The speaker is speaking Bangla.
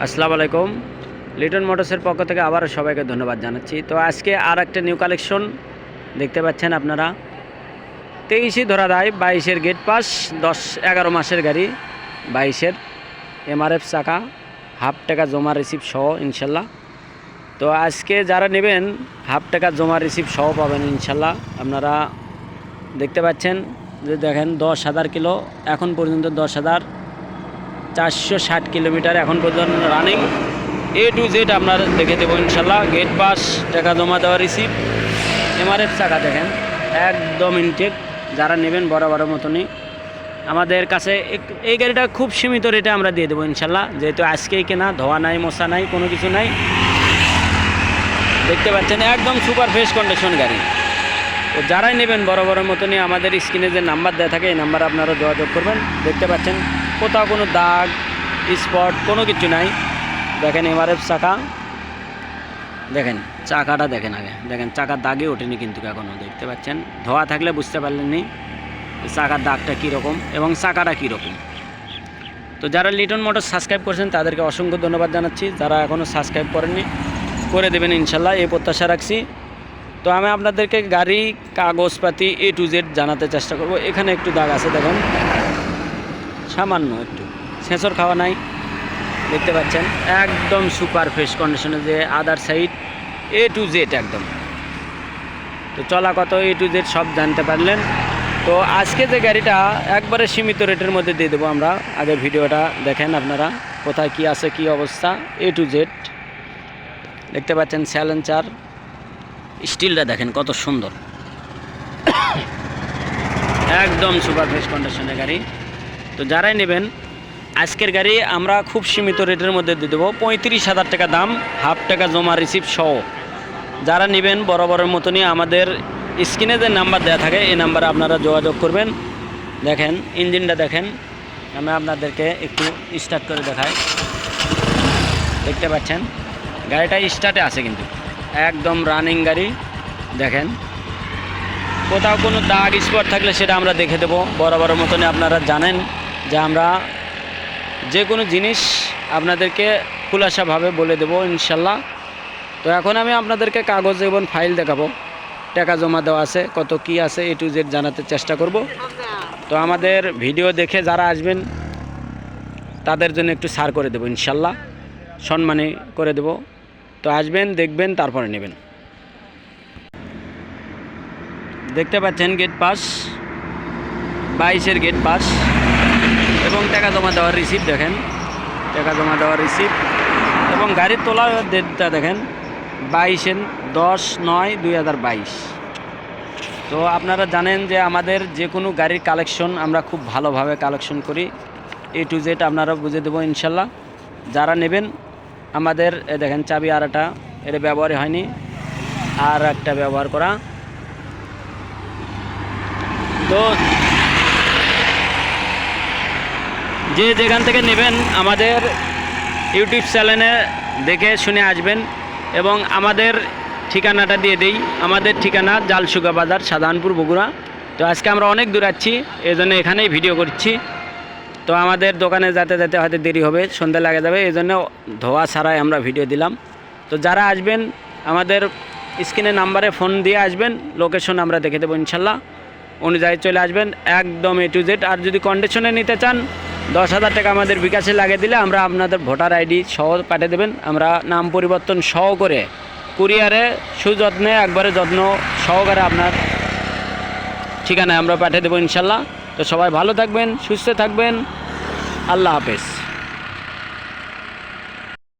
আসসালামু আলাইকুম। লিটন মোটরসের পক্ষ থেকে আবারও সবাইকে ধন্যবাদ জানাচ্ছি। তো আজকে আর একটা নিউ কালেকশন দেখতে পাচ্ছেন আপনারা। 23ই ধরা দেয়, 22-এর গেট পাস, 10-11 মাসের গাড়ি, 22-এর MRF চাকা, হাফ টাকা জমা রিসিভ সহ ইনশাল্লাহ। তো আজকে যারা নেবেন হাফ টাকা জমা রিসিভ সহ পাবেন ইনশাল্লাহ। আপনারা দেখতে পাচ্ছেন যে দেখেন 10,000 কিলো এখন পর্যন্ত, 10,460 কিলোমিটার এখন পর্যন্ত রানিং। A to Z আপনার দেখে দেবো ইনশাল্লাহ। গেট পাস, টাকা জমা দেওয়া রিসিভ, MRF চাকা দেখেন একদম ইনটেক। যারা নেবেন বরাবরের মতনই আমাদের কাছে এই গাড়িটা খুব সীমিত রেটে আমরা দিয়ে দেবো ইনশাল্লাহ। যেহেতু আজকেই কেনা, ধোয়া নাই, মশা নাই, কোনো কিছু নাই। দেখতে পাচ্ছেন একদম সুপার ফ্রেশ কন্ডিশন গাড়ি। তো যারাই নেবেন বরাবরের মতনই আমাদের স্ক্রিনে যে নাম্বার দেওয়া থাকে এই নাম্বারে আপনারা যোগাযোগ করবেন। দেখতে পাচ্ছেন কোথাও কোনো দাগ স্পট কোনো কিছু নাই। দেখেন MRF চাকা, দেখেন চাকাটা দেখেন, আগে দেখেন চাকার দাগে ওঠেনি কিন্তু এখনও। দেখতে পাচ্ছেন ধোয়া থাকলে বুঝতে পারলেননি চাকার দাগটা কীরকম এবং চাকাটা কীরকম। তো যারা লিটন মোটর সাবস্ক্রাইব করেছেন তাদেরকে অসংখ্য ধন্যবাদ জানাচ্ছি। যারা এখনও সাবস্ক্রাইব করেননি করে দেবেন ইনশাল্লাহ, এই প্রত্যাশা রাখছি। তো আমি আপনাদেরকে গাড়ি কাগজপাতি A to Z জানাতে চেষ্টা করব। এখানে একটু দাগ আছে দেখুন, সামান্য একটু, সেন্সর খাওয়া নাই। দেখতে পাচ্ছেন একদম সুপার ফ্রেশ কন্ডিশনে, যে other side A to Z একদম। তো চলা কত A to Z সব জানতে পারলেন। তো আজকে যে গাড়িটা একবারে সীমিত রেটের মধ্যে দিয়ে দেবো আমরা। আগে ভিডিওটা দেখেন আপনারা কোথায় কি আছে, কি অবস্থা। A to Z দেখতে পাচ্ছেন, স্যালেঞ্চার স্টিলটা দেখেন কত সুন্দর, একদম সুপার ফ্রেশ কন্ডিশনের গাড়ি। তো যারাই নেবেন আজকের গাড়ি আমরা খুব সীমিত রেটের মধ্যে দিয়ে দেবো। 35,000 টাকা দাম, হাফ টাকা জমা রিসিভ সহ। যারা নেবেন বরাবরের মতনই আমাদের স্ক্রিনে যে নাম্বার দেওয়া থাকে এই নাম্বারে আপনারা যোগাযোগ করবেন। দেখেন ইঞ্জিনটা দেখেন, আমি আপনাদেরকে একটু স্টার্ট করে দেখাই। দেখতে পাচ্ছেন গাড়িটা স্টার্টে আছে কিন্তু একদম রানিং গাড়ি। দেখেন কোথাও কোনো দাগ স্পট থাকলে সেটা আমরা দেখে দেবো বরাবরের মতনই। আপনারা জানেন যে আমরা যে কোনো জিনিস আপনাদেরকে খুলাসাভাবে বলে দেবো ইনশাল্লাহ। তো এখন আমি আপনাদেরকে কাগজ এবং ফাইল দেখাবো, টাকা জমা দেওয়া আছে, কত কি আছে A to Z জানাতে চেষ্টা করব। তো আমাদের ভিডিও দেখে যারা আসবেন তাদের জন্য একটু ছাড় করে দেবো ইনশাল্লাহ, সম্মানী করে দেব। তো আসবেন, দেখবেন, তারপরে নেবেন। দেখতে পাচ্ছেন গেট পাস, 22-এর গেট পাস এবং টাকা জমা দেওয়ার রিসিপ্ট দেখেন, টাকা জমা দেওয়ার রিসিপ্ট এবং গাড়ির তোলার ডেটটা দেখেন 22/10/9/2022। তো আপনারা জানেন যে আমাদের যে কোনো গাড়ির কালেকশন আমরা খুব ভালোভাবে কালেকশন করি। A to Z আপনারা বুঝে দেবো ইনশাল্লাহ। যারা নেবেন আমাদের দেখেন চাবি আর একটা, এটা ব্যবহারই হয়নি, আর একটা ব্যবহার করা। তো যে যেখান থেকে নেবেন আমাদের ইউটিউব চ্যানেলে দেখে শুনে আসবেন এবং আমাদের ঠিকানাটা দিয়ে দেই। আমাদের ঠিকানা জালসুগা বাজার, সাধারণপুর, বগুড়া। তো আজকে আমরা অনেক দূর যাচ্ছি, এই জন্য এখানেই ভিডিও করছি। তো আমাদের দোকানে যেতে যেতে হয়তো দেরি হবে, সন্ধ্যা লাগে যাবে, এই জন্য ধোয়া ছাড়াই আমরা ভিডিও দিলাম। তো যারা আসবেন আমাদের স্ক্রিনে নাম্বারে ফোন দিয়ে আসবেন, লোকেশন আমরা দেখে দেবো ইনশাল্লাহ, অনুযায়ী চলে আসবেন একদম A to Z। আর যদি কন্ডিশনে নিতে চান 10,000 টাকা আমাদের বিকাশে লাগিয়ে দিলে আমরা আপনাদের ভোটার ID সহ পাঠিয়ে দেবেন। আমরা নাম পরিবর্তন সহ করে কুরিয়ারে সুযত্নে একবারে যত্ন সহকারে আপনার ঠিকানায় আমরা পাঠিয়ে দেবো ইনশাল্লাহ। তো সবাই ভালো থাকবেন, সুস্থ থাকবেন, আল্লাহ হাফেজ।